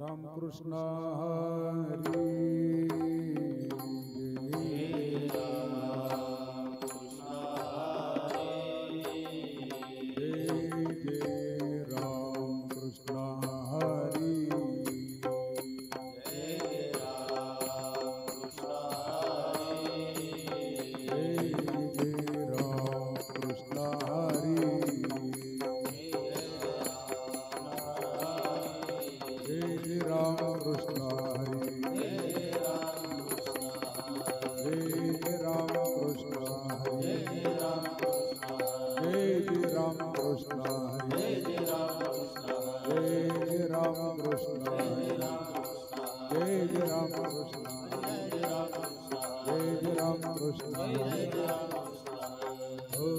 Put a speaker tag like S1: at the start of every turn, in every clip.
S1: रामकृष्ण हरी जय रामकृष्ण हरी जय रामकृष्ण हरी जय रामकृष्ण हरी जय रामकृष्ण हरी रामकृष्ण हरी जय रामकृष्ण हरी जय रामकृष्ण हरी जय रामकृष्ण हरी जय रामकृष्ण जय रामकृष्ण हो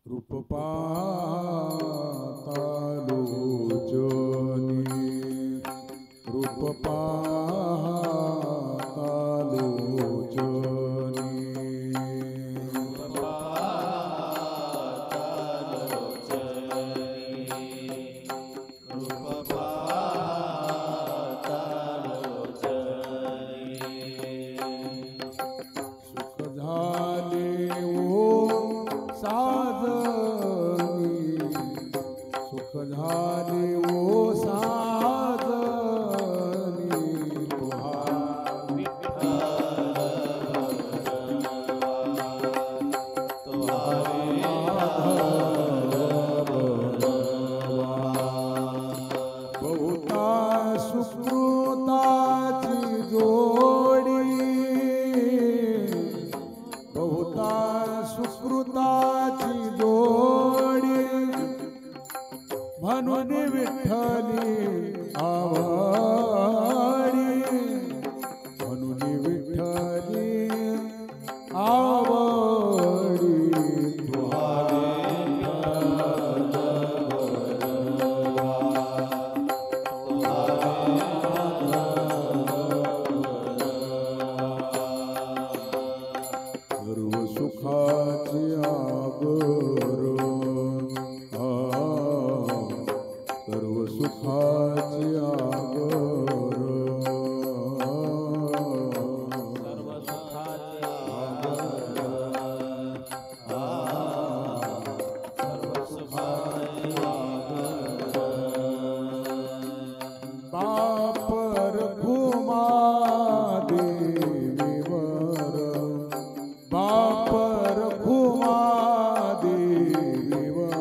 S1: रूप पाहतालोचनी रूप पाहतालोचनी सुख झाले सुख झाले ओ साजनी तुहा बहुता सुकृताची जोडी बहुता सुकृताची जोडी म्हणून विठ्ठली आवडी म्हणून विठ्ठली आवडी सर्व सुखाची आगर सर्व सुखाची आगर सर्व सुखाची आगर सर्व सुखाची आगर बापर घुमा देवीवर बापर घुमा देवीवर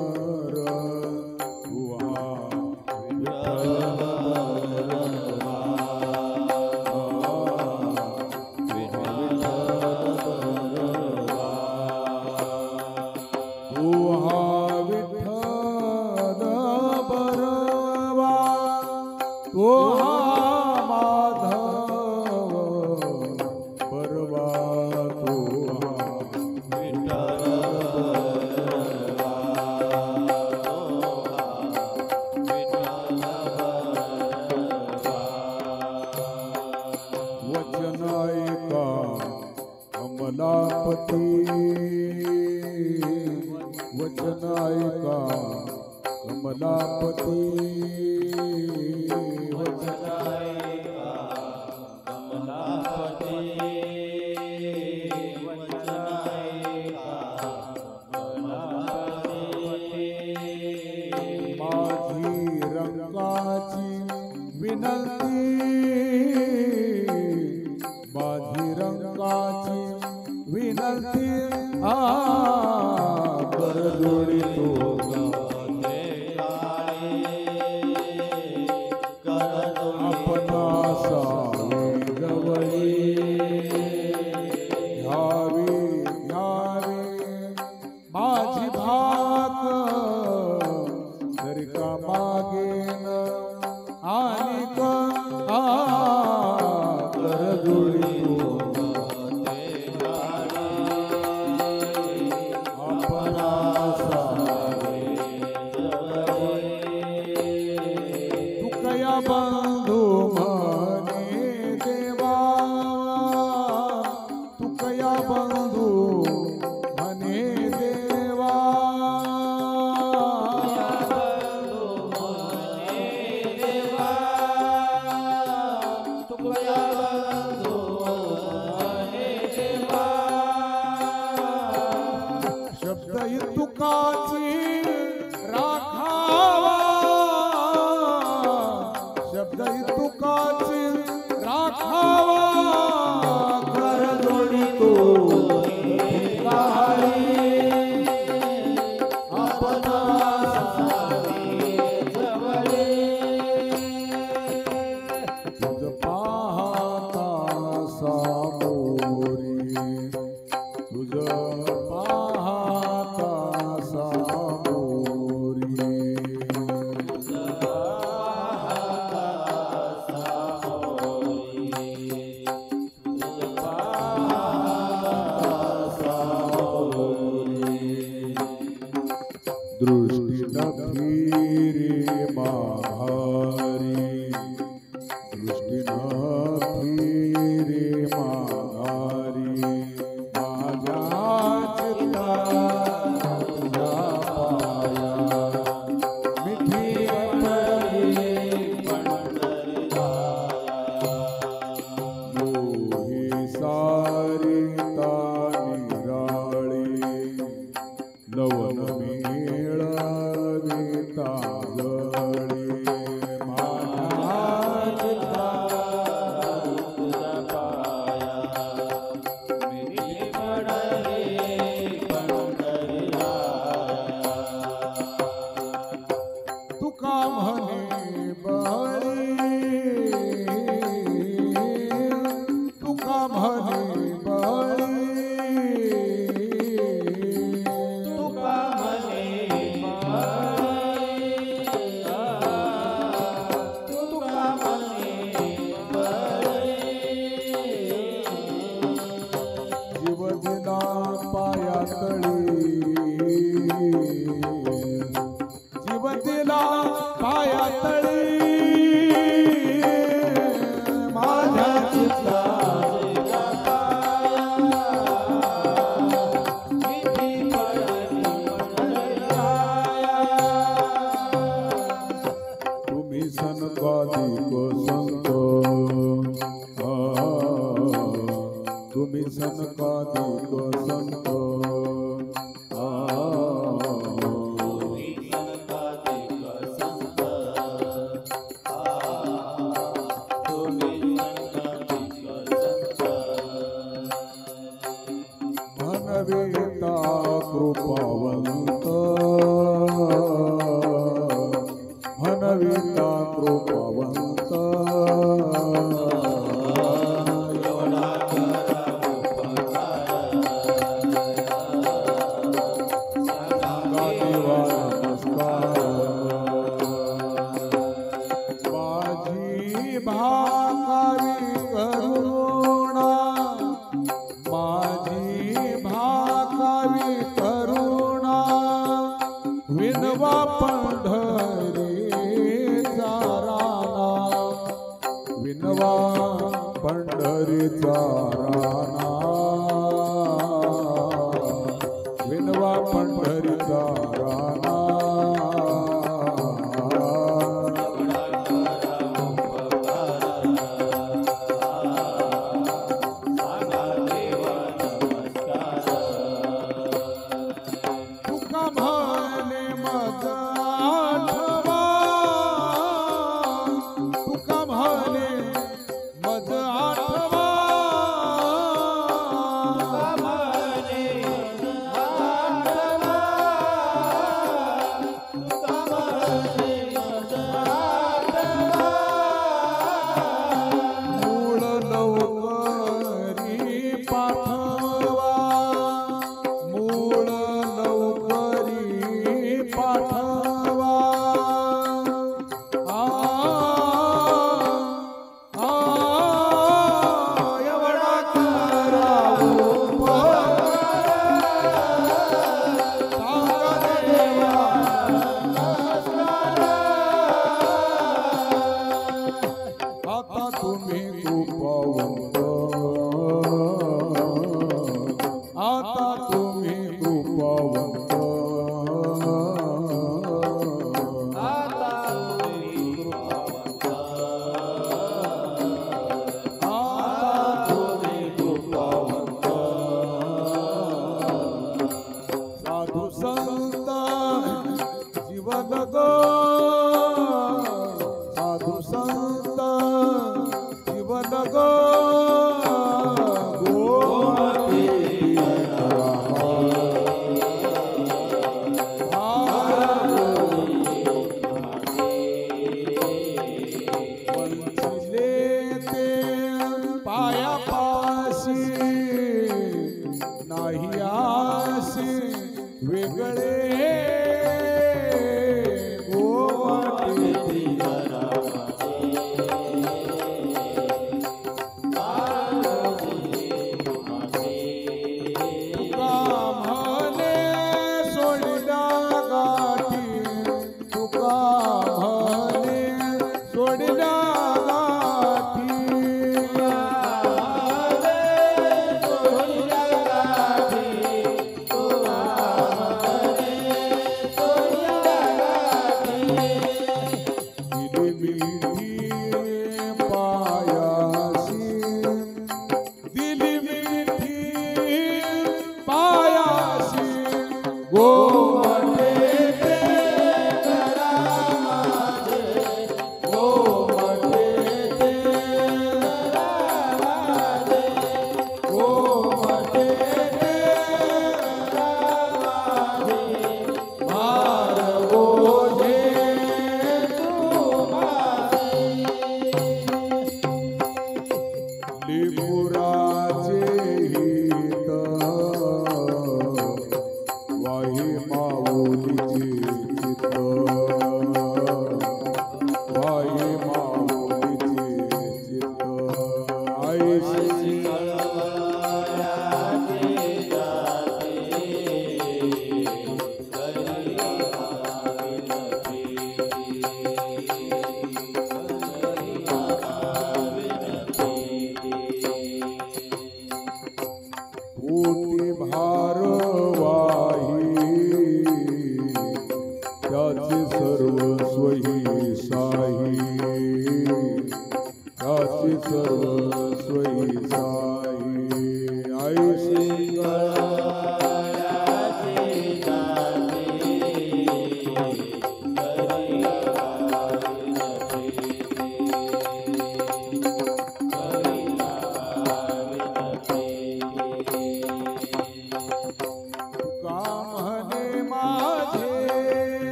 S1: वचनायका कमलापती वचनायका कमलापती
S2: वचनायका कमलापती वचनायका कमलापती
S1: माझी रंगाची विनंती माझी रंगाची विनंती करजोडी तो आपणा सावी गवळी घ्यावी घ्यावी माझी भाक तरी का मागेन आणि का बंधू म्हणे देवा तुकया बंधू म्हणे देवा शब्द तुकाची राखावा शब्द तुकाची राखावा कर जोडी तो तुझ पाहता सामोरी तुझ पाहता सामोरी दृष्टी न फिरे माघारी दृष्टी न फिरे माघारी माझ्या चित्ता तुझ्या पाया मिठी पडली मोही सारिता निराळी लवन मेळविता गळी माझ्या चित्ता
S2: तुझ्या पाया मिठी पडली पंढरीला
S1: तुका म्हणे बळी तुका म्हणे बळी
S2: तुका म्हणे तुका म्हणे
S1: जीव दिला पायातळी जीव दिला पायातळी माझ्या चित्ता तुम्ही सनकादिक संत तुम्ही सनकादिक संत मनवेता कृपावंत मनवेता कृपावंत सांगा देवा नमस्कार माझी भाकावी करुणा माझी भाकावी करुणा विनवा पंढरीचा राणा विनवा पंढरीचा राणा विनवा पंढरीचा राणा तुका म्हणे मज आठवा तुका म्हणे मज आठवा जीवन ग गोमती वंचिले ते पायापाशी नाही आशी वेगळे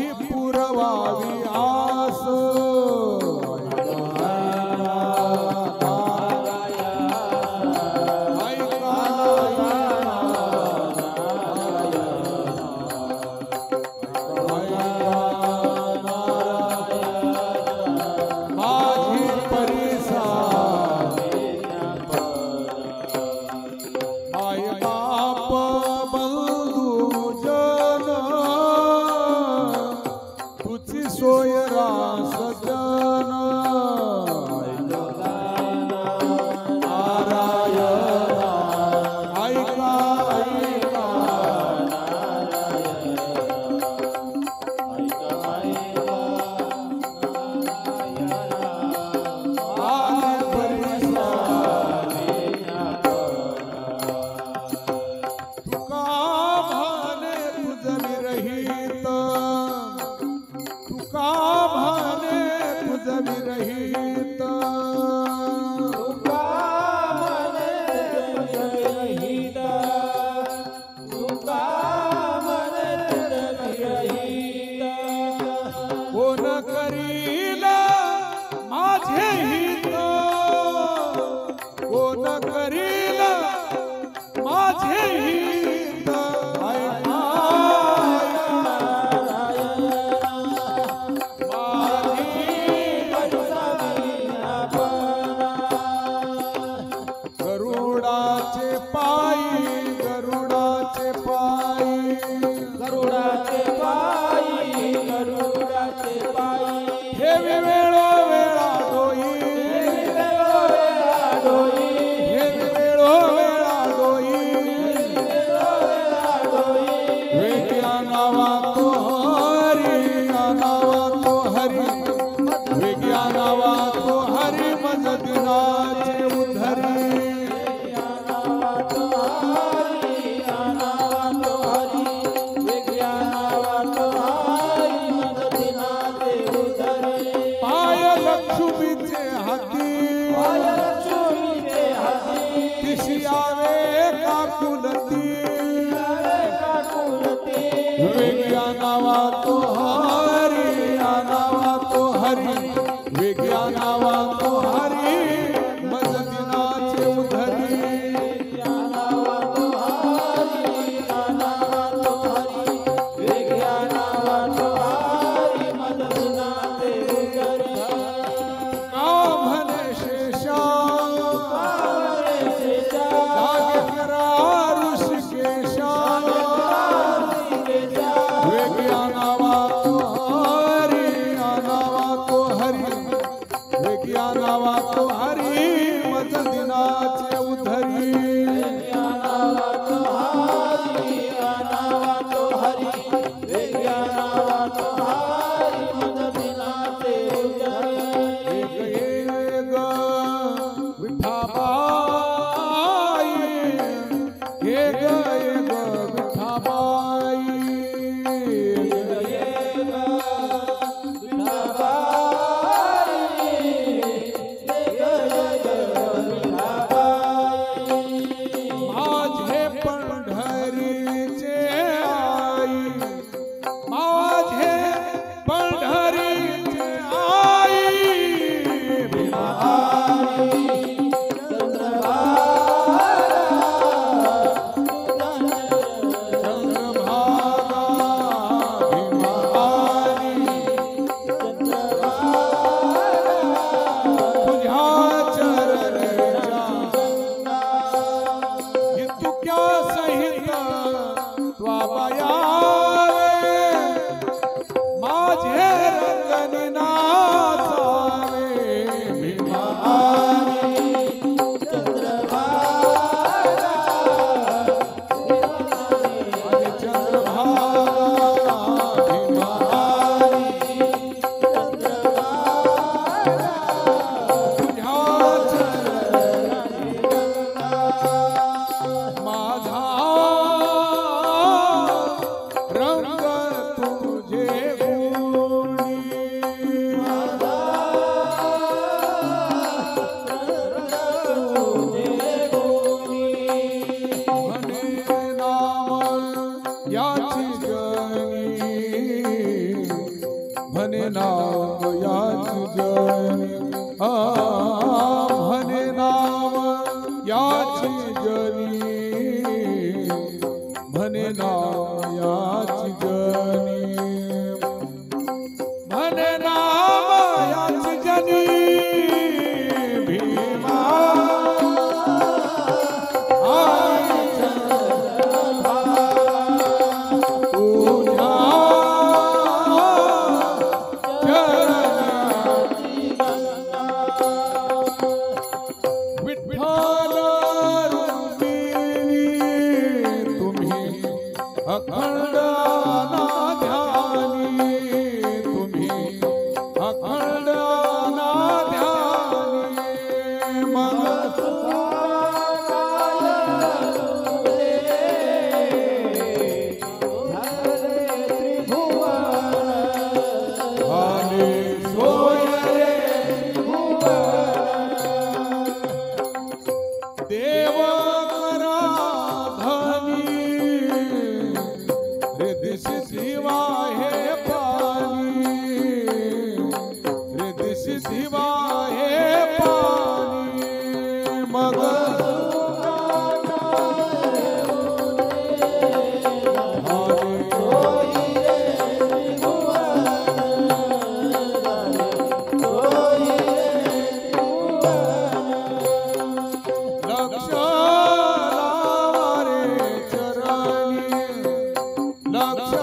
S1: माझी पुरवावी आस सोयरा सजन नारायण ऐका ऐका तुका भाने तुझ विरहित तुका भाने तुझ विरहित
S2: तुका म्हणे तुझ विरहित तुका म्हणे तुझ विरहित
S1: कोण करील माझे हित कोण करील माझे हित गरुडाचे पायी गरुडाचे पायी
S2: गरुडाचे पायी गरुडाचे पायी
S1: हे वेळो वेळा डोई
S2: वेळोवेळा डोई
S1: हे वेळो वेळा डोई
S2: वेळोवेळा डोई
S1: वेग्या नावा तो हरी नावा तो हरी वेग्या नावा तो हरी मज दिनाचे उधरी लक्ष्मीचे हाती तिशियावे काकुलती वेग्या नावा तो हरी नावा तो हरी वेग्या नावा तो हरी मज दिनाचे उधरी नावा तो हरी मज दिनाचे उधरी रंग तुझे गुणी म्हणे नाव याची जनी म्हणे नाव याची जनी म्हणे नाव याची जनी म्हणे नाव याची जनी भीमा अखंड ध्यानी तुम्ही अखंड ध्यानी मग सोय देव शिवा हे पानी रिद्धि शिवा हे पानी मग लक्ष लावारे चरणी लक्ष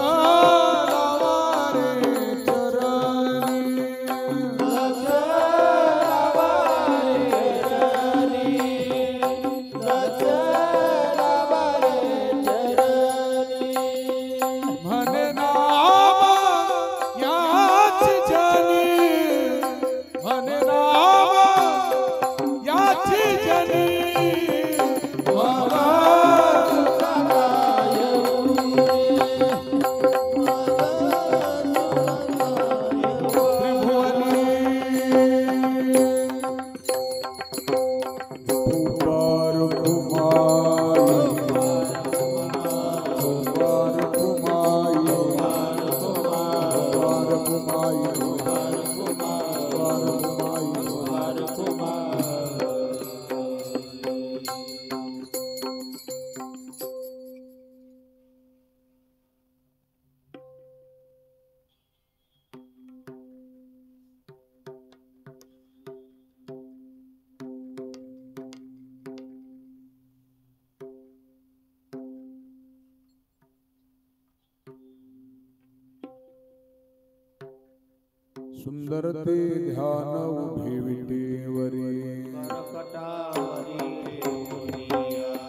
S1: सुंदर ते ध्यान उभे विटेवरी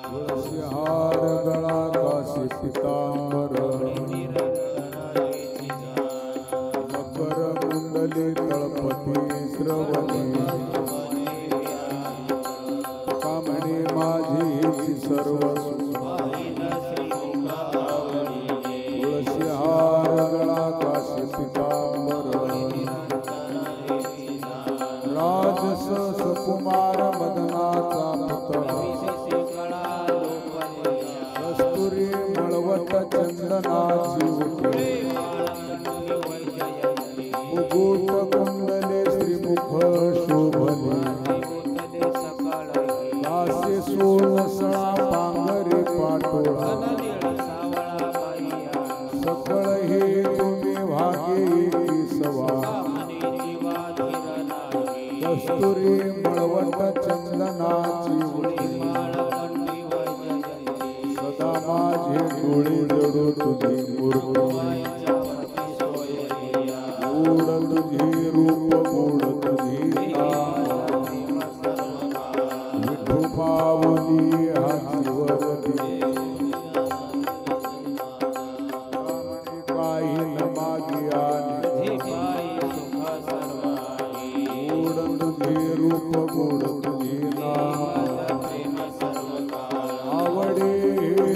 S1: तुळसी हार गळा काशी पितांबर मकर कुंडली तळपती श्रवणी कामणी माझी सर्व तुळसी हार गळा काशी पितांबर राजस सकुमार मदनाचा पुतळा कस्तुरी मळवट चंदनाची मुकुट कुंडले श्रीमुख शोभले दासे सोळसळा पांगरे पाटोळा सकळ हे तुम्ही भागे सवा कस्तुरी मळवट चंदनाची सदा माझे डोळे जडो तुझी मूर्ती गूढ तुझे रूप गूढ तुझे नाम विठू पावली हाती वरती काही न मागे आले गूढ तुझे रूप गूढ तुझे नाम आवडे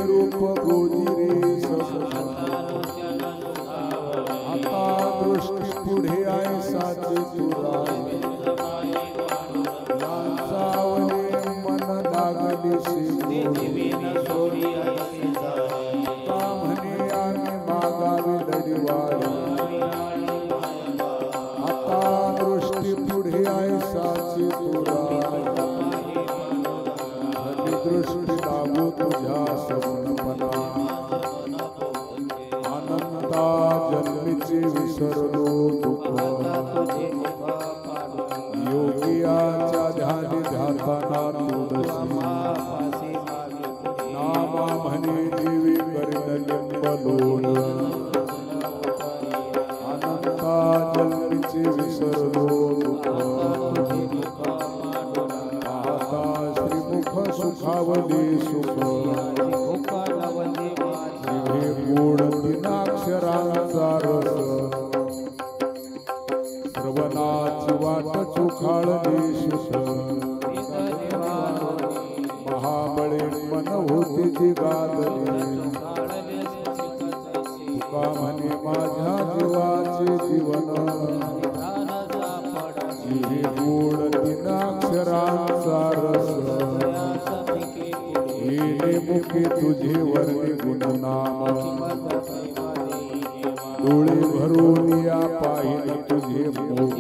S1: रूप गोजिरे आता दृष्टी पुढे आहे साची तुला माणसावले मन लागली म्हणे आम्ही मागावी लढीवाळी कलोल अनंता जन्मीचे विसरलो दुःख आता श्रीमुख सुखावले सुख जिभे गोड दिनाक्षरांचा रस श्रवणाची वाट चुखाळली सुख महाबळे मन होते जी गादले तुका म्हणे माझ्या जीवाचे जीवन जिहे गोड दिनाक्षरांचा रस येणे मुखे तुझे वर्णे गुणनाम डोळे भरून या पाहिन तुझे मोह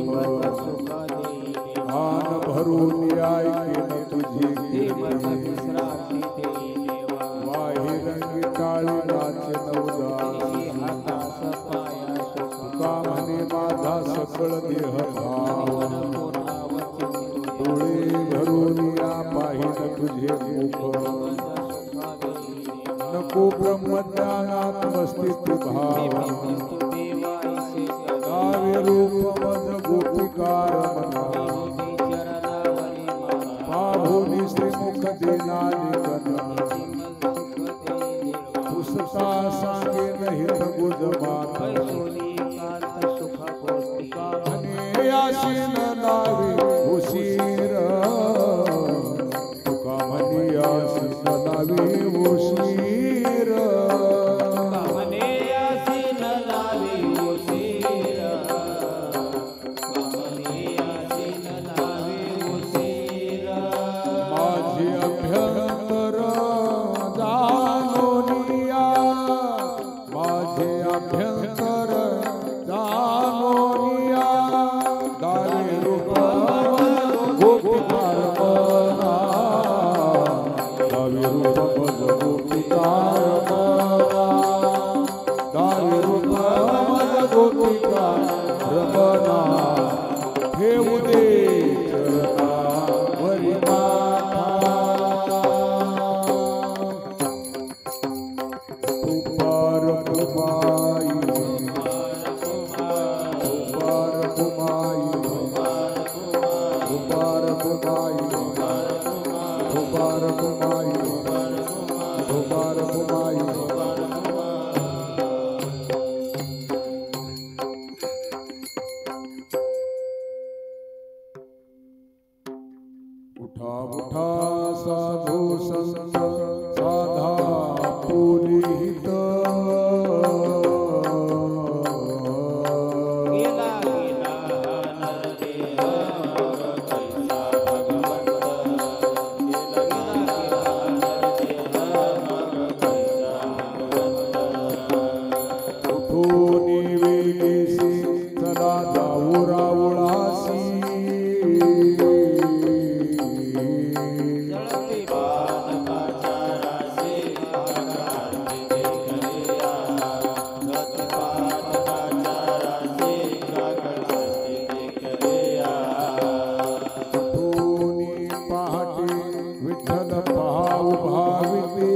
S1: कान भरून ऐकेन तुझे कीर्ती वाहिरंगी टाळी नाचे नवदास तुका म्हणे माझा सकळ देह भाव डोळे भरून या पाहिन तुझे मुख नको ब्रह्मज्ञानात मस्तित्व भाव गावे रूप मज गोपिकार मना पाहुनी श्रीमुख देनाली कना पुसता सांगे हित गुज मात आणि आशीन लावे उशीर तुका म्हणी आशीन लावे उशीर माझे अभ्यंतर जानोनिया माझे अभ्यंतर जानोनिया दावे रूप गोपिकार मना दावे रूप गोपिकार मना दावे रूप गोपिकार मना ठेवू दे चरणा वरी तुपार कुमाई तुपार कुमाई तुपार कुमाई तुपार कुमाई तुपार कुमाई उठा उठा साधू संत साधा पुनीत उठूनी वेलीसी चला जाऊ रावळासी उठूनी पहाटे विठ्ठल पाहू भाविते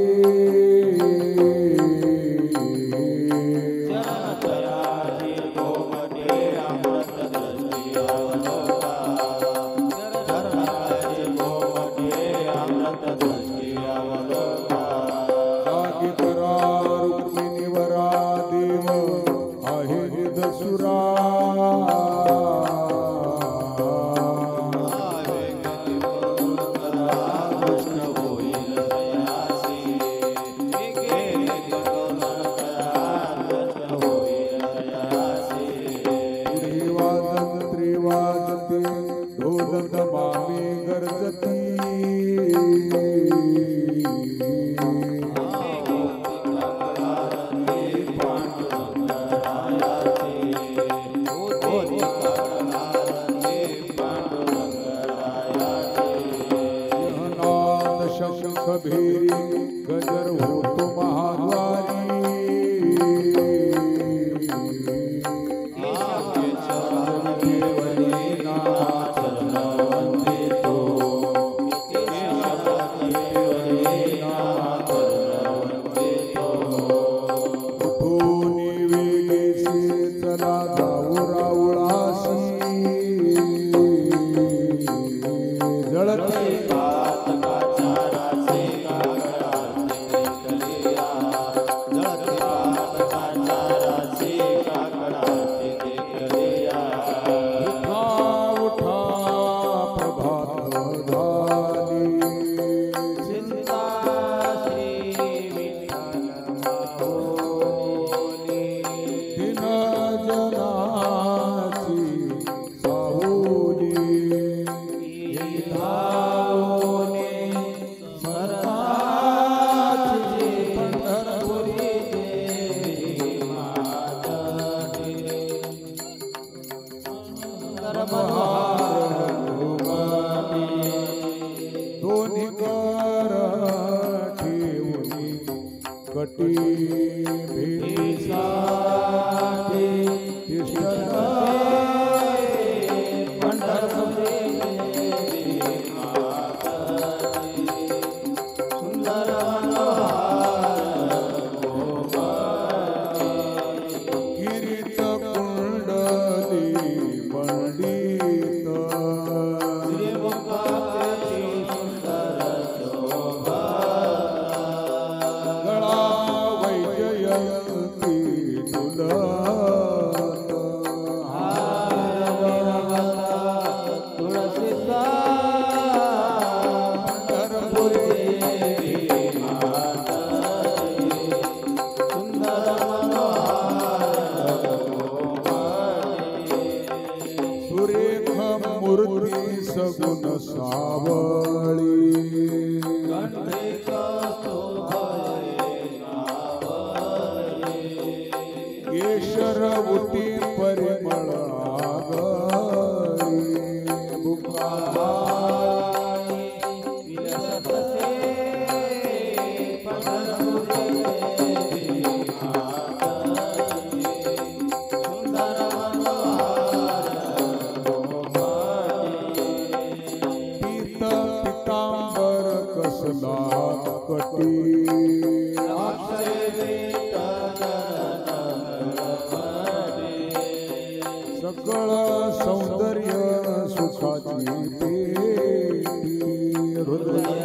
S1: मनोहार दोन्ही कर ठेवणी कटी भेटीसाठी तिष्ठता सगुण सावळी केशर उटी परिमळ सकळ सौंदर्य सुखाची पेटी हृदय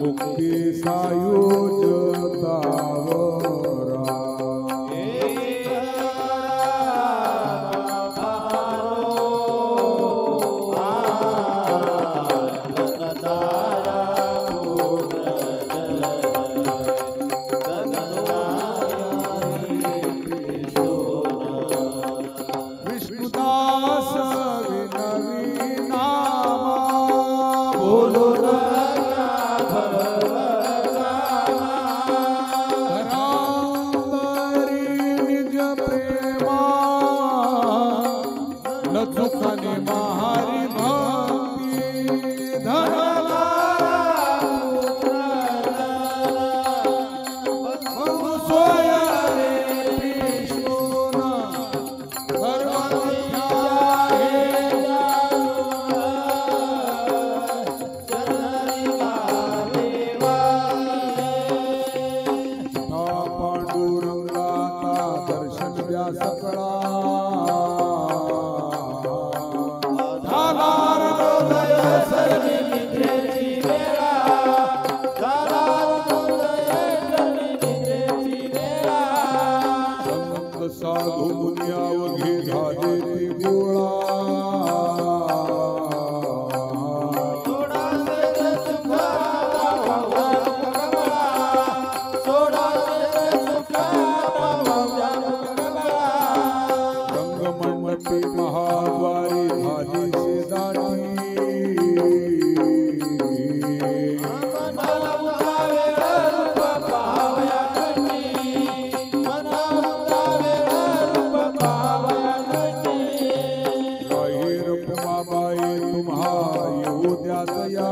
S1: मुक्ती सायुजतावरा विष्णुदास विनवी नामा
S2: बोलो
S1: धरांबरी निज प्रेमा न चुकने महारी भक्ति धरा सोया रे विष्णुना पांडुरंगाचा दर्शन व्यासकळा धानार हृदय
S2: सर्वी निद्रेची वेळा झाला हृदय सर्वी निद्रेची वेळा
S1: संत साधू मुन्यावघे झाले ते गोळा
S2: सोडा सेज सुखाचा भवजान कमळा सोडा सेज सुखाचा भवजान कमळा
S1: रंगमंडपी महाद्वारी झाली शेजारी
S2: मना उतावे रूप पावया घटी मना उतावे रूप पावया घटी
S1: जाहीर उमाबाई तुम्हा येऊ द्या दया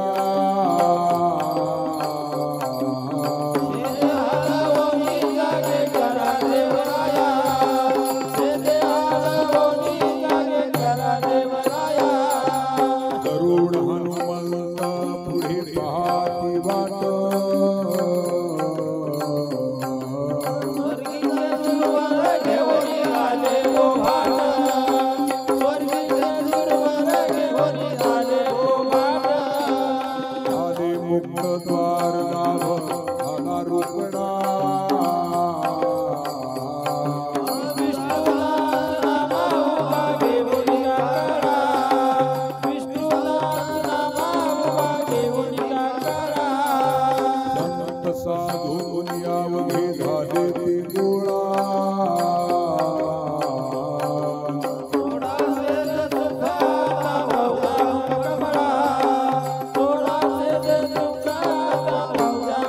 S1: गरुड हनुमंत पुढे पाहती वाट आले मुक्त द्वार नाभ आला रुकडा संत साधू मुनियावघे झाले ते गोळा
S2: सोडा सेज सुखाचा भवजान कमळा सोडा सेज सुखाचा भवजान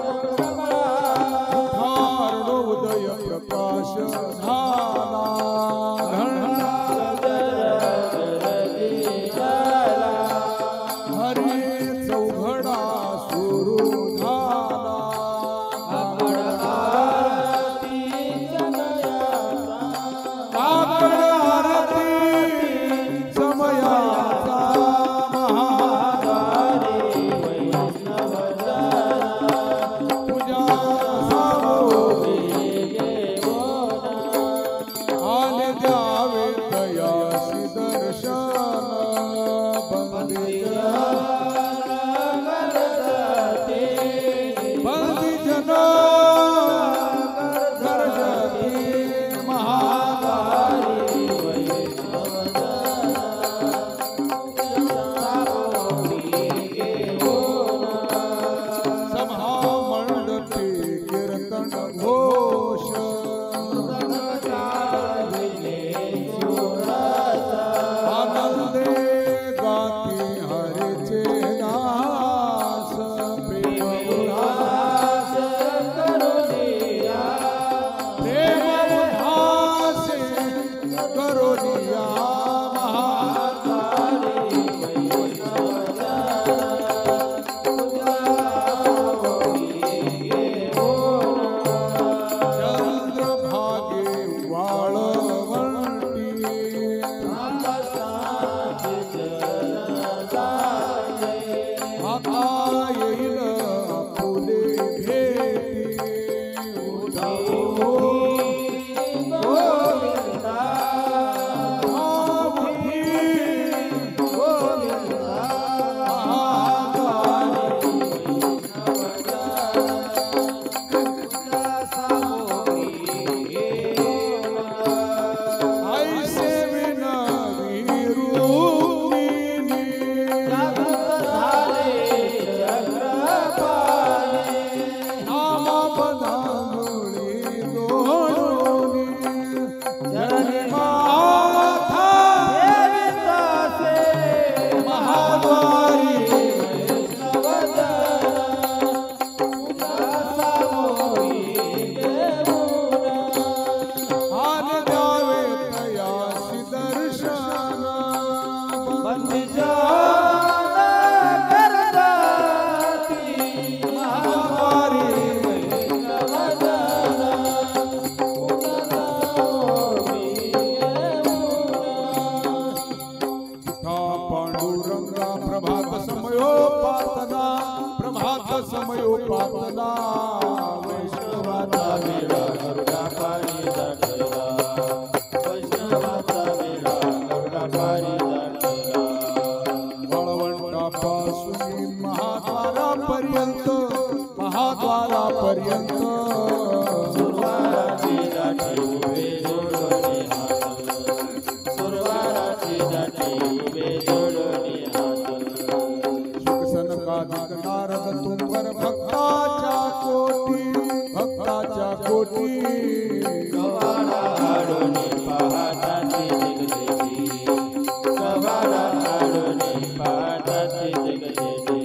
S1: भात समयोपातना
S2: वैष्णवाचा वेळा गरुडा पारी दाटला वैष्णवाचा वेळा गरुडा पारी दाटला
S1: वाळवंटापासून महाद्वारापर्यंत महाद्वारापर्यंत
S2: सुरवाराची दाटी उभे जोडोनी हात सुरवाराची दाटी उभे जोडोनी हात
S1: सुखसनकादिक नारद तुंबर भक्ताच्या कोटी
S2: गवाडा हाडोनी पाहताची जगदेवी गवाडा हाडोनी पाहताची जगदेवी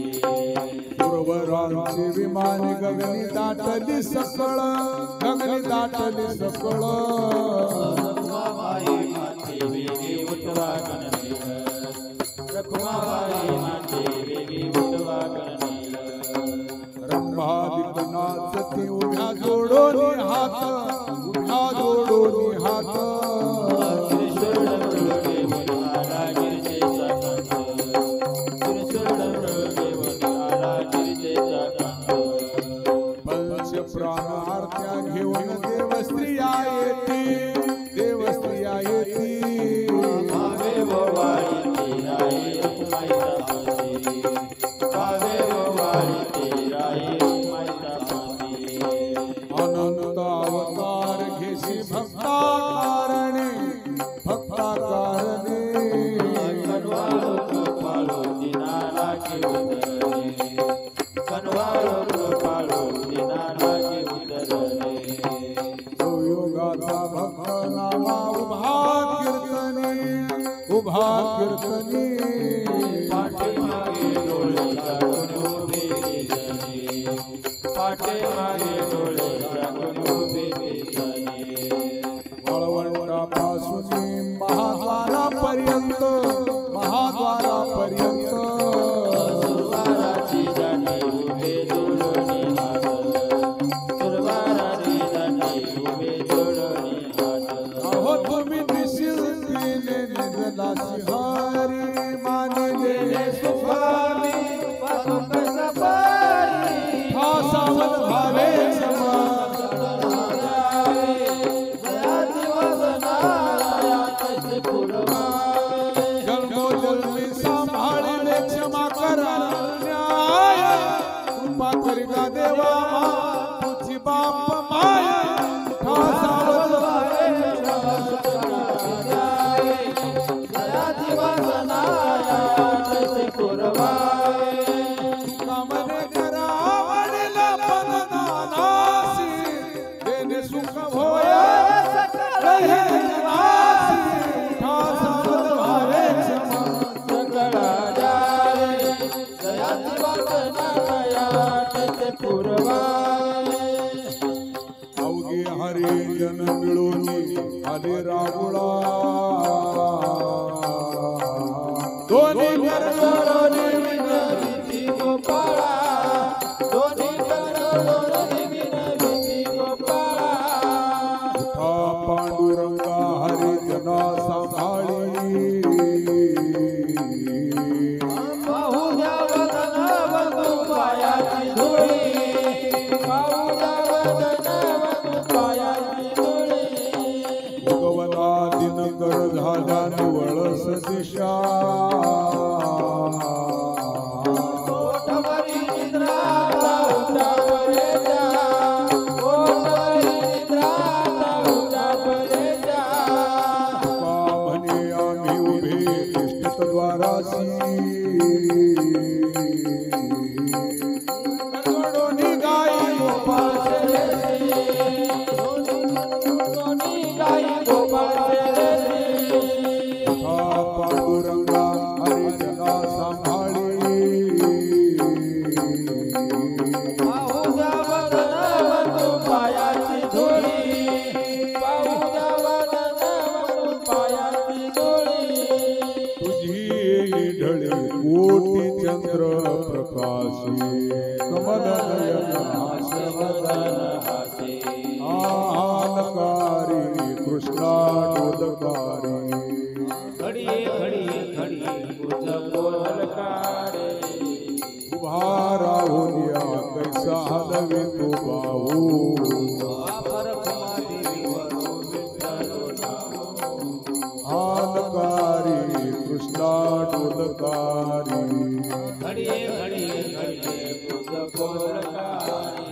S1: पुरवरांची विमाने गगनी दाटली सकळ
S2: रखुमाबाई माते वेगी उठवा गणनील रखुमाबाई माते वेगी उठवा गणनील
S1: रंभादिक नाचती उभ्या जोडोनी हात
S2: त्रिशूळ डमरुगे आला गिरजेचा कंठ त्रिशूळ डमरुगे आला गिरजेचा कंठ
S1: पंच प्राण आरत्या घेऊन देवस्त्रिया येती
S2: भावे वाळी राई रखुमाईचा पाती भावे वाळी राई रखुमाईचा पाती
S1: अनंत अवतार घेशी भक्ता कारणे
S2: कनवाळो कृपाळो दिनाला की उतरणे कनवाळो कृपाळो दिनाला की उतरणे
S1: योगाचा भक्त नामा उभा कीर्तनी
S2: पाठीमागे डोळे टाकून उभे केजणे पाठीमागे डोळे टाकून उभे केजणे
S1: वाळवंटापासून महाद्वारापर्यंत
S2: सुरवाराची दाटी उभे जोडोनी हात सुरवाराची दाटी उभे जोडोनी हात
S1: अहो तुम्ही निशिल्पीने निजलासी हरी मानिले
S2: सुखामी पातुक सफारी
S1: सावध भावे
S2: जयाची वासना तसे पुरवावे
S1: जन्मोजन्मी सांभाळिले क्षमा करा न्याय कृपा करिता देवा तुझी बाप माया सावध
S2: जयाची वासना तसे पुरवावे
S1: कामने करावडीला पदनानासी देणे सुख होय रहे जनासी सावध भावे
S2: सकळा जावे जयाची वासना तसे पुरवावे
S1: अवघे हरे जन मिळूनी आले राहुळा दोन्ही
S2: करोडोनी विनविती गोपाळा दोन्ही करोडोनी विनविती गोपाळा
S1: पांडुरंगा हरे जना सांभाळी
S2: पाहुद्या वदन वधू पायाची धुळी पाहुद्या वदन वधू पायाची धुळी
S1: भगवना दिनकर झाला निवळस दिशा
S2: ओठवरी निद्राता उठा परेजा ओठवरी निद्राता उठा परेजा
S1: म्हणे आम्ही उभे इष्टद्वारासी करोडोनी गाई गोपाळ पांडुरंगा हरे जना सांभाळी तुझी ढळे कोटी चंद्र प्रकाशी कमल आनकारी कृष्णानोदकारी उभा राहुल्या भागवितो बाहू हालकारी कृष्णा डोलकारी
S2: घडिये घडिये घडिये बुद्ध कोलकारी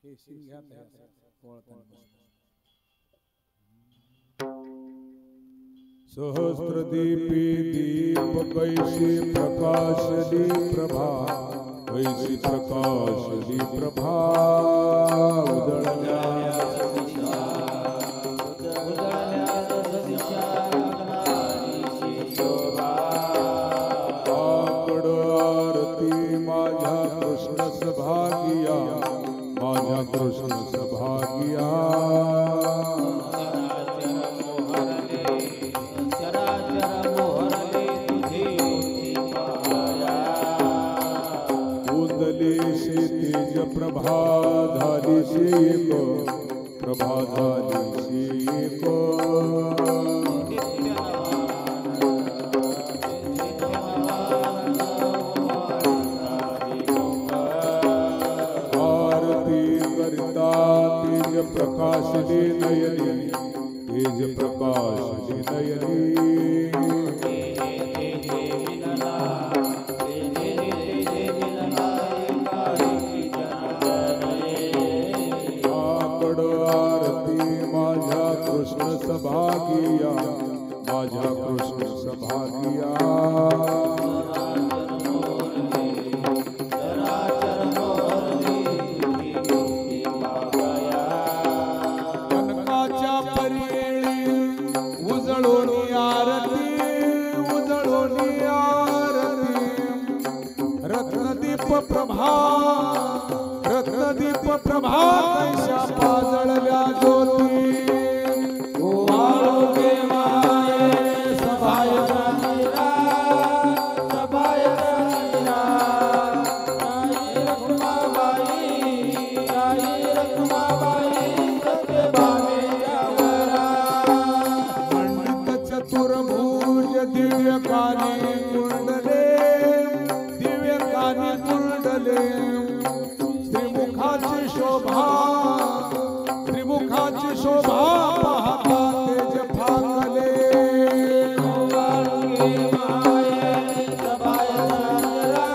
S1: हे शिंग्यात आहे सहस्रदीपी दीपकैशी प्रकाशली प्रभा कैसी प्रकाशली प्रभा उजळल्या माझ्या कृष्ण सभागिया उदलेशी तेज प्रभा झालीशी एक प्रभा झालीशी एक तेज प्रकाशली नयनी तेज प्रकाशली नयनी आकड आरती माझ्या कृष्ण सभागिया माझ्या कृष्ण सभागिया प्रभा रत्नदीप प्रभा कैशा पाजळल्या ज्योती
S2: वाळोगे माये सभाय राणीरा सभाय राणीरा राई रखुमाबाई सत्यभामे जावरा
S1: पंडित चतुर्भुज दिव्य कानी कुंडले दिव्य कानी कुंडले श्रीमुखाची शोभा पाहता तेज फाकले
S2: वाळोगे माये सभाय राणीरा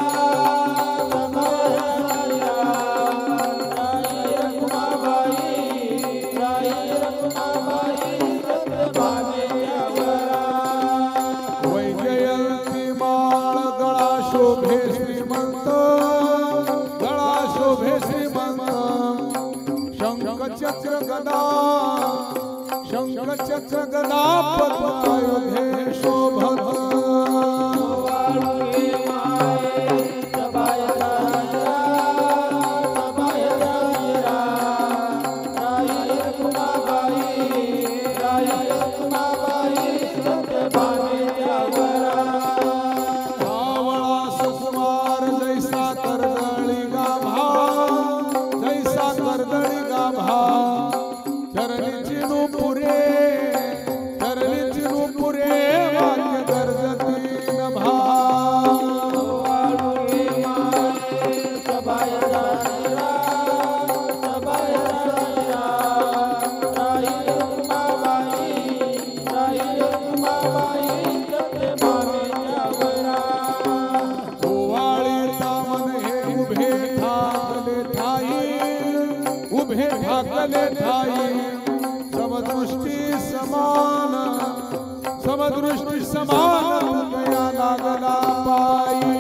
S2: सभाय राणीरा राई रखुमाबाई सत्यभामे जावरा
S1: वैजयंती माळ गळा शोभे श्रीमंत शंख चक्र गदा पद्मायुधे शोभत
S2: वाळोगे माये सभाय राणीरा सभाय राणीरा राई रखुमाबाई सत्यभामे जावरा
S1: आवळा सुकुमार जैसा करदळी गाभा चरणी चिनू पुरे वाक्य गर्ज भागले ठाई समदृष्टी समान समदृष्टी समान गया लागला पाई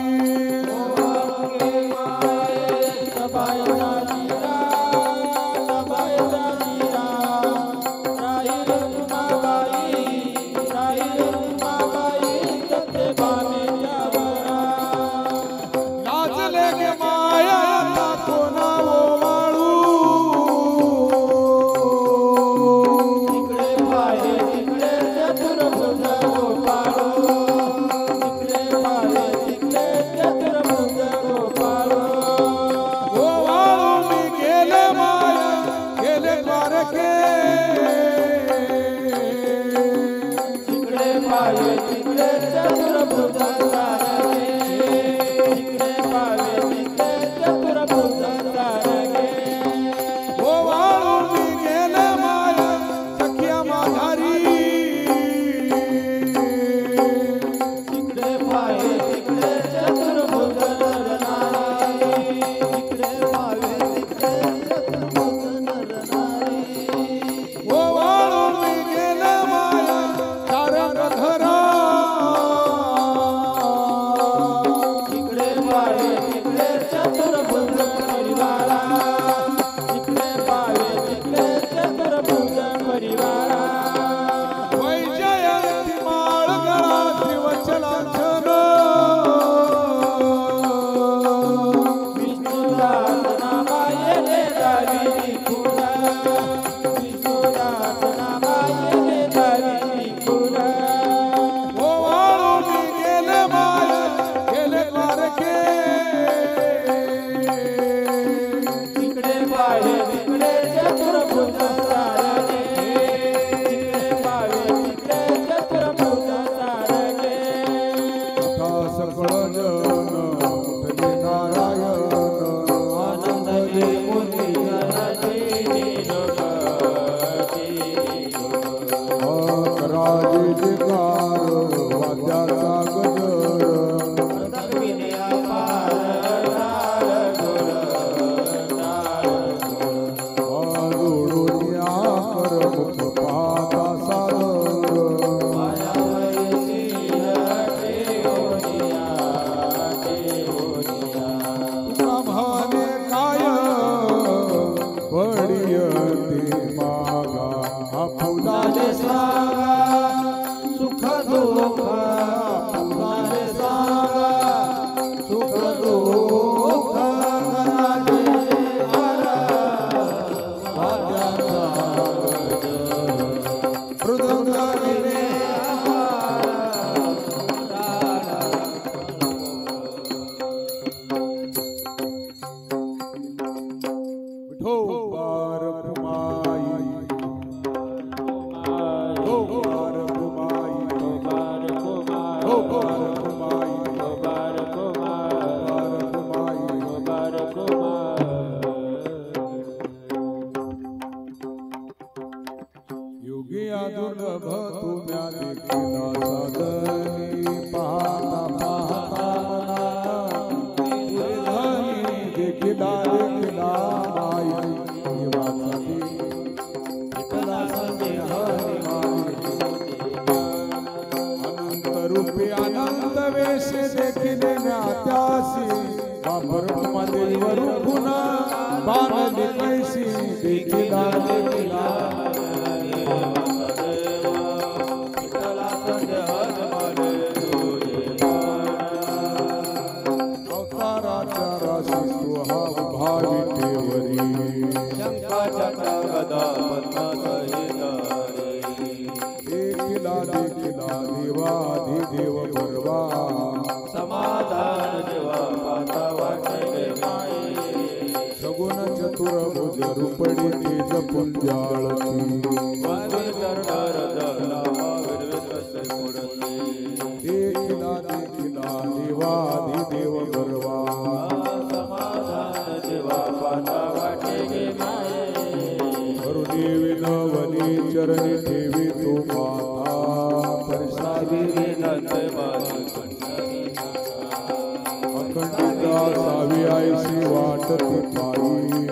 S1: सावी आईशी वाटत पायी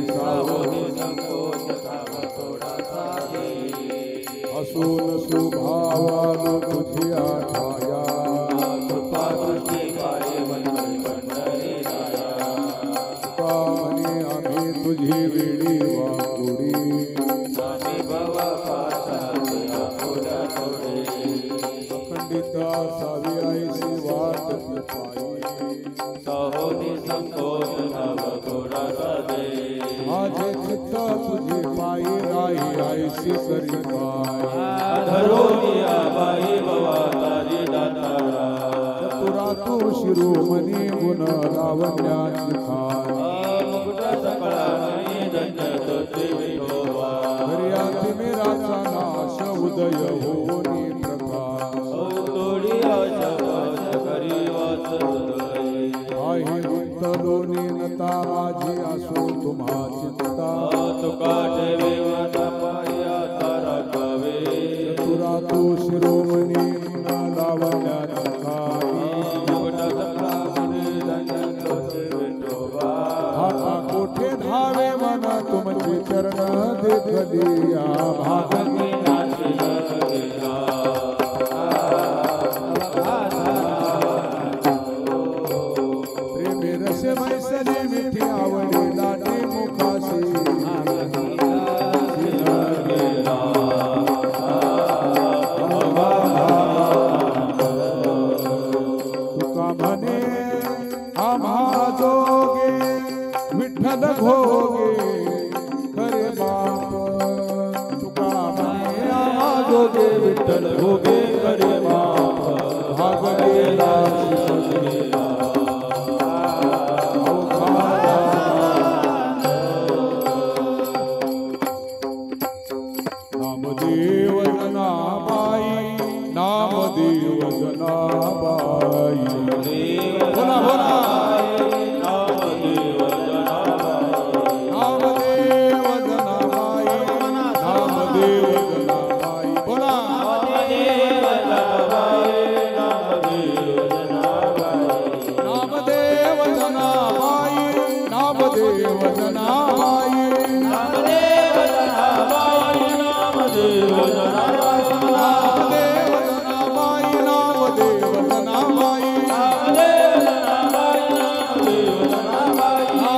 S1: सावनी
S2: संकोच
S1: असून सुभावानु तुझी आठाया
S2: कृपा दृष्टी पाये वंदन पंढरी राया
S1: कामने आम्ही तुझी वेडी वाकुडी
S2: नामी भवा पाशाते आपुला थोडे
S1: अखंडिता सावी आईची वाट ती पायी
S2: सहोनी संकोच नव थोडा सदे
S1: माझे चित्त तुझी पायी राही आईशी करी पाय
S2: धरोनी आबाई भवा तारी दातारा
S1: चतुरा तू शिरोमणी गुण लावण्याची खाय
S2: मुकुट सकळा मणी धन्य तुझी विठोबा
S1: हरियाती मेराचा नाश उदय होनी प्रकाश
S2: तोडी आशा करी वाच
S1: आहे गुंतलोनी नता माझी असो तुम्हा चिंता
S2: तुका ठेवे माता पाया तारा कवे
S1: चतुरा तू शिरोमणी गुण लावण्याची खाय
S2: मुकुट सकळा मणी धन्य तुझी विठोबा
S1: आता कोठे धावे मन तुमचे चरण देखलिया भाग
S2: भगवी नाची गेला
S1: प्रेमे रस मैसली मिठी आवडी लाटे मुखाशी तुका म्हणे आम्हा जोगे विठ्ठल भोगे खरे बाप तुका म्हणे आम्हा जोगे विठ्ठल भोगे खरे बाप भाग गेला नामदेव जनाबाई नामदेव जनाबाई बोला बोला नामदेव जनाबाई नामदेव जनाबाई बोला नामदेव जनाबाई नामदेव जनाबाई नामदेव जनाबाई नामदेव जनाबाई नामदेव जनाबाई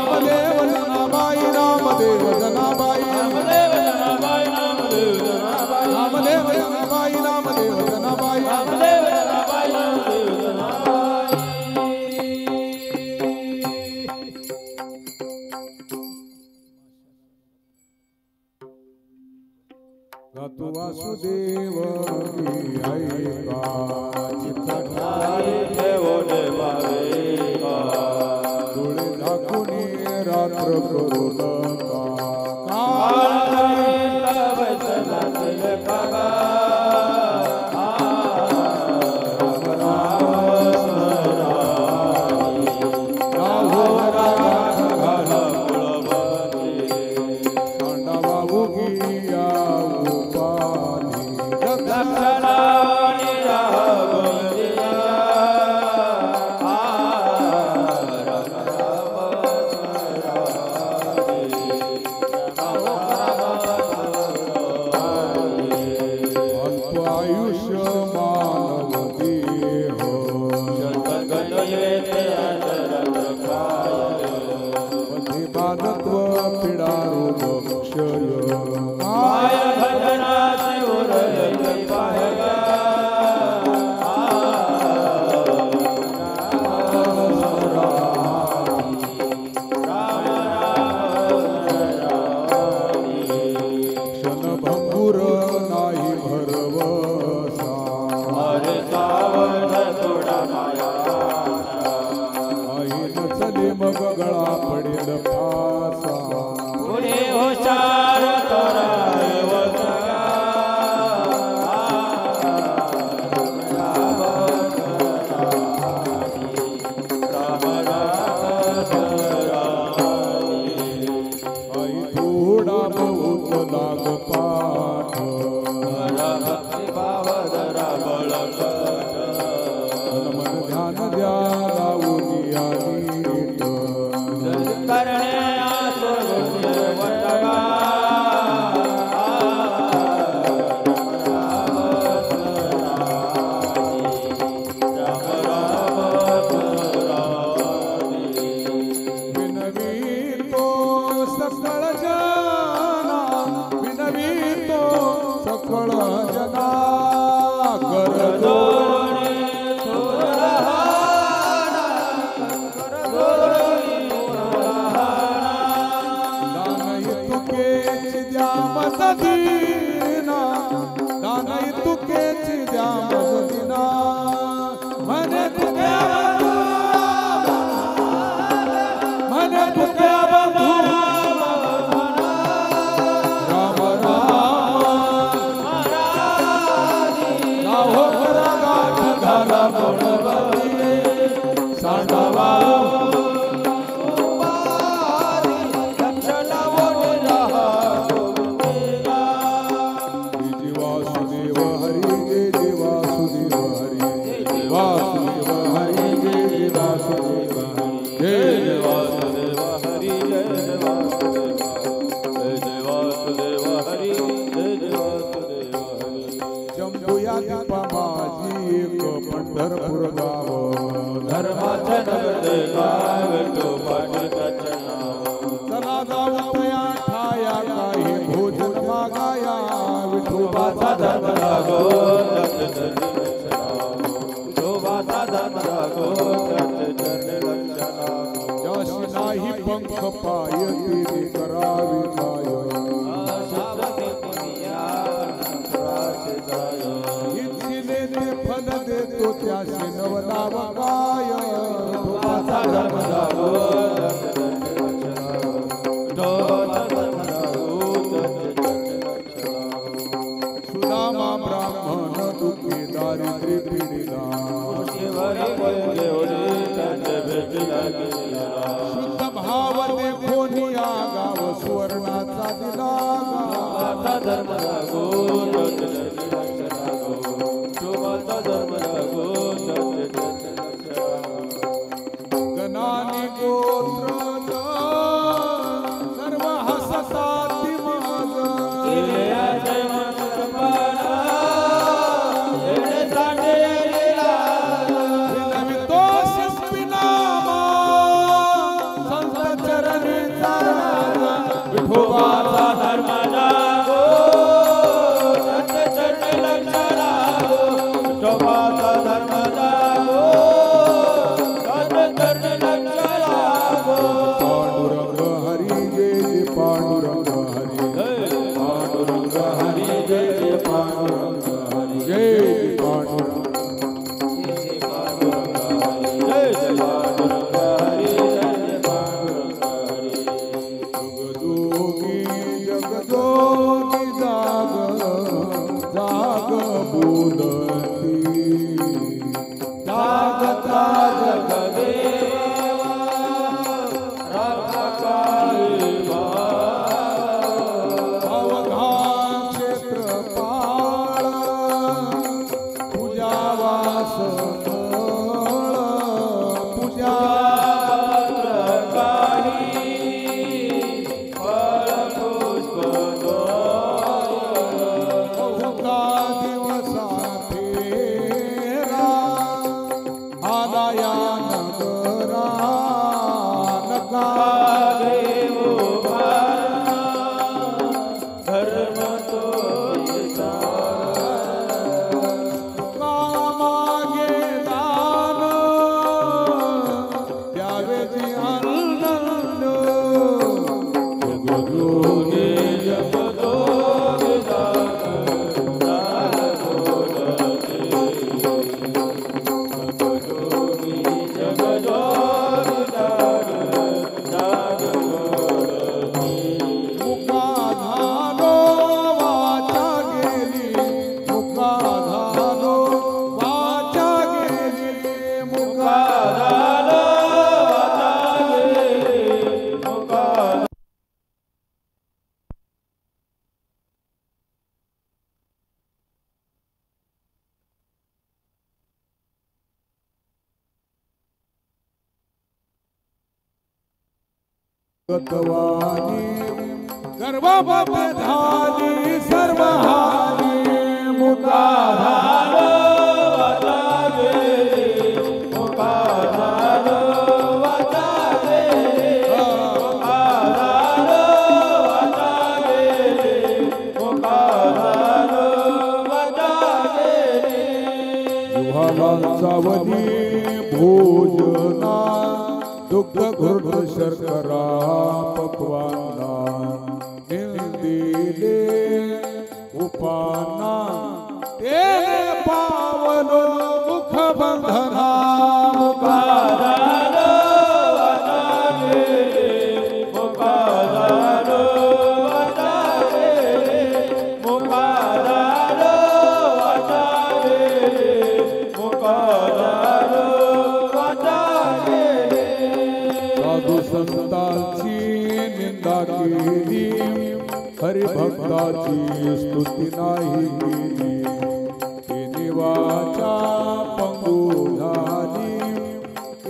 S1: नामदेव जनाबाई नामदेव जनाबाई नामदेव जनाबाई गातो वासुदेव ऐका चित्त डोळे झाकून रात्र करू
S2: करणे आसुर वटगा
S1: मदीना दानई तुकेची द्या मदीना मने तुक्या मने तुक्या बंधू राम राम गाहो खरा गाठ घरा गुणवती सांडवा पंढरपूर गाव
S2: धर्माच्या नगरे गाव तो पाटकाच्या नाव
S1: चला जाऊया ठाया काही भोजन मागाया विठोबाचा
S2: धर्म लागो विठोबाचा धर्म लागो
S1: जशी नाही पंख पाय तिने करावी काय फल देतो त्याशी नवनाव काय
S2: धर्म लागो
S1: सुदामा ब्राह्मण दुखी दारिद्र्य पीडिला शुद्ध भावने कोणिया गाव सुवर्णाचा दिला
S2: धर्म लागो
S1: गणानी गोत्र सर्व हसताती मग विनवितो शिस्पिनामा संत चरणी विठोबाचा
S2: धर्म लागो चरणी लक्षणा विठोबाचा धर्म लागो
S1: पांडुरंग हरी जय पांडुरंग हरी पांडुरंग हरी जय पांडुरंग हरी जय पांडुरंग जगजोगी जाग जाग बोलती जागता जगदेवा अवघा क्षेत्रपाळ पूजावास पूजा दिवसा फेरा आलाया नगरा नका मागे दान द्यावे जी आनंद जगदोगे गतवानी गर्भवती झाली सर्व हानी मुकाधार
S2: वाचा गेली मुकाधार वाचा गेली मुकाधार वाचा गेली मुकाधार वाचा गेली
S1: जुहालांचावली भोजना दुग्ध घोट शर्करा पक्वाना दिले उपाना तेरे पावलो मुख बंधना
S2: मुखाधारो अटारे मुखाधारो अटारे मुखाधारो अटारे मुखाधारो अटारे
S1: साधु संतांची निंदा केली हरिभक्ताची स्तुती नाही केली तिने वाचा पंगू झाली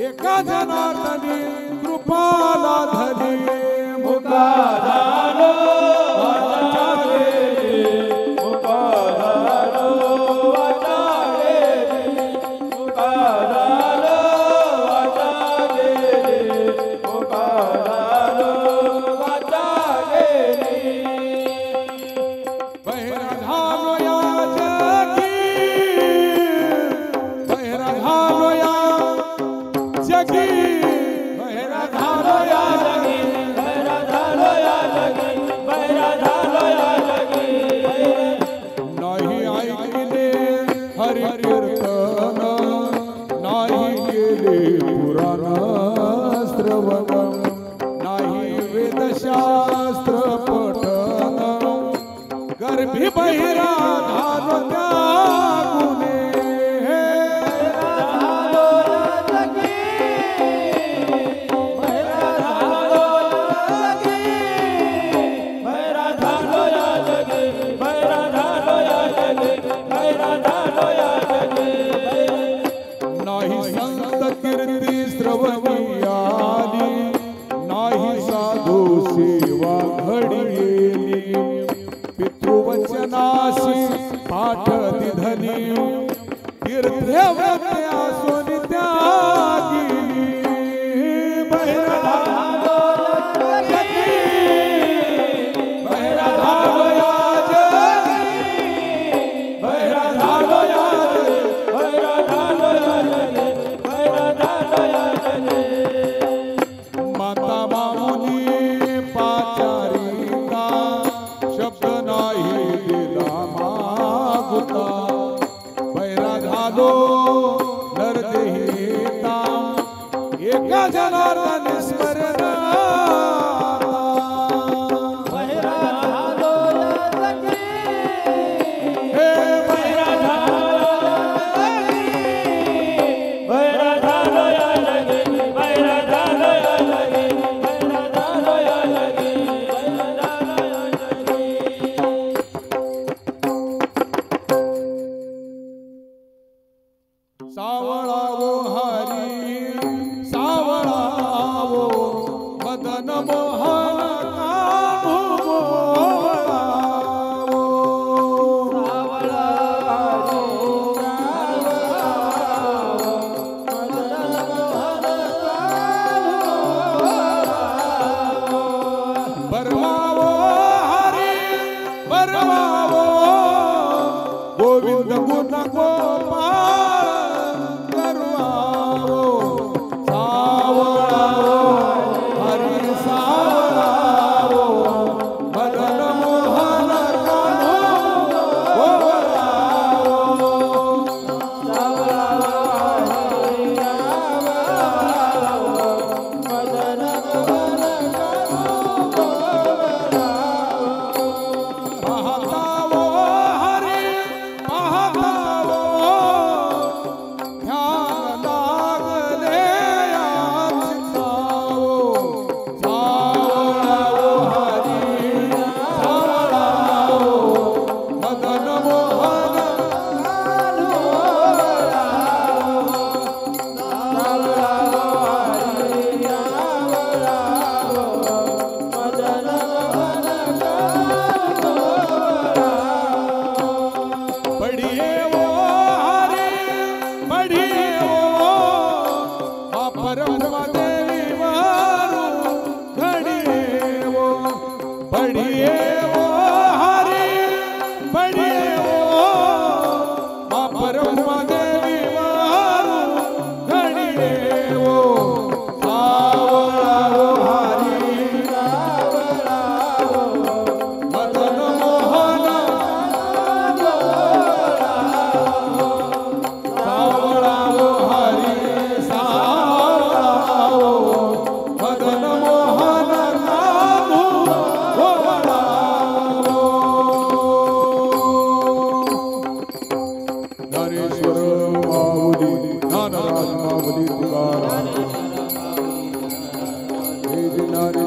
S1: एका जनार्दनी कृपाला धरी
S2: मुखाधारो अटारे मुखाधारो अटारे मुखाधारो अटारे मुखाधारो अटारे
S1: बहिरा झालो या जगी बहिरा झालो या जगी बहिरा झालो या जगी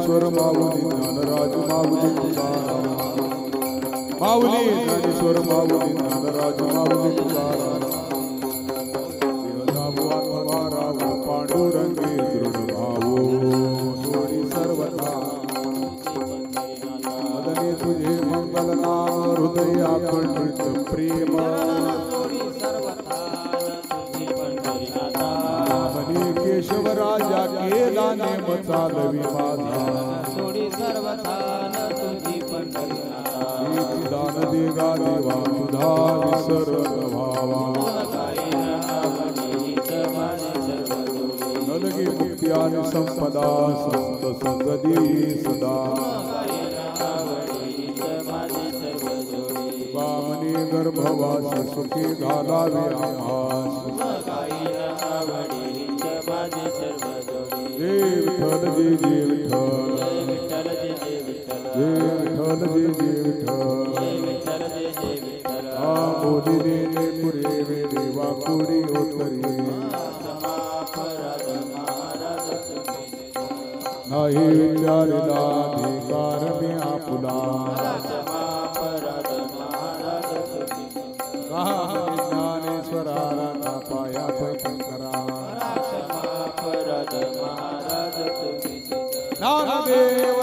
S1: ज्ञानेश्वर माऊली ज्ञानराज माऊली तुकाराम माऊली ज्ञानेश्वर माऊली ज्ञानराज माऊली तुकाराम पांडुरंगी दृढ भावो जोडी सर्वथा मदने तुझे मंगल नाम हृदया पंडित प्रेम मने केशव राजा केला नेम चालवी माझा दान देगा देवा तुझा विसर भावा नलगी मुक्ती आणि संपदा संत संगदी सदा वामनी गर्भवास सुखी घालावे आभास जय विठ्ठल जय जय विठ्ठल जय विठ्ठल जय जय विठ्ठल आमोदी ने पुरे वेळी वाकुडी उतरी नाही विचारला धिकार मी आपुला ज्ञानेश्वराला पाया पैकरा ज्ञानदेव